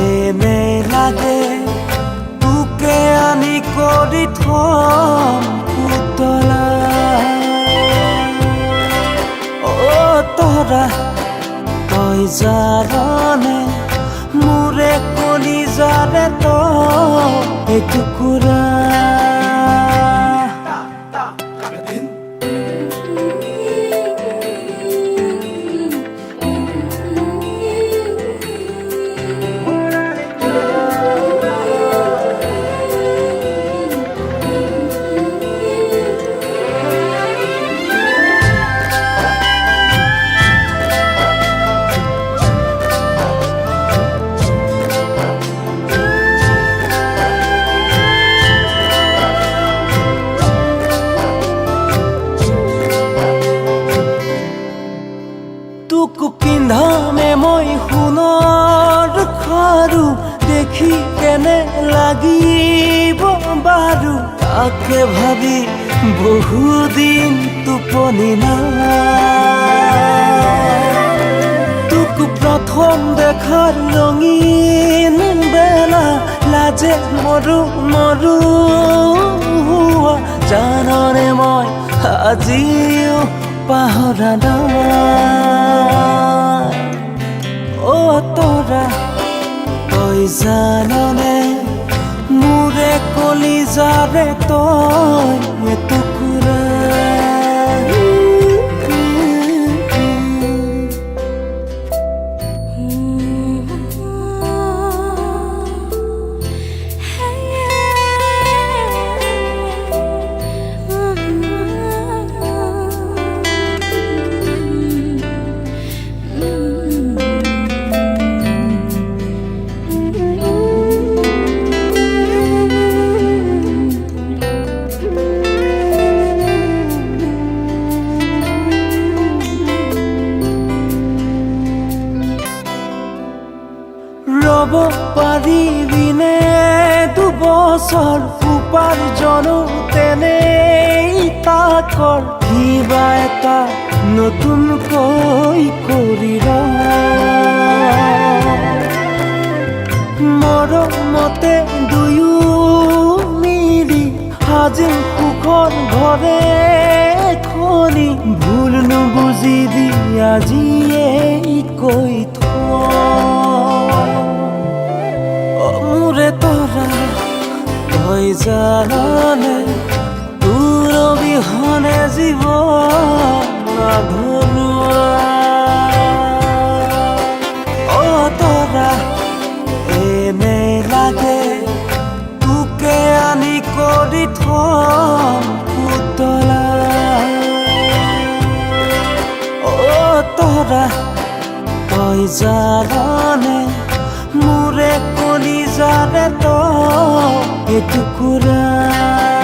এনে লাগে তোকে আনি কৰি থম পুতলা তৰা তই জাননে মোৰে কলিজাৰে তই টুকুৰা তোক পিন্ধামে মই সোণৰ খাৰু দেখি কেনে লাগিব বাৰু তাকে ভাবি বহুদিন টোপনি নাই তোক প্ৰথম দেখাৰ ৰঙীন বেলা লাজে মৰু মৰু জাননে মই আজিও পাহৰা নাই তৰা তই জাননে মোৰে কলিজাৰে তই টুকুৰা ৰব পাৰিবিনে দুবছৰ উপাৰ্জনো তেনেই তাকৰ কিবা এটা নতুনকৈ কৰি মৰমতে দুয়ো মিলি সাজিম সুখৰ ঘৰে খনি ভুল নুবুজিবি আজিয়েই কৈ মোৰে তৰা তই জাননে তোৰ অবিহনে জীৱন আধৰুৱা তৰা এনে লাগে তোকে আনি কৰি থম পুতলা তৰা তই জাননে মোৰে কলিজাৰে তই টুকুৰা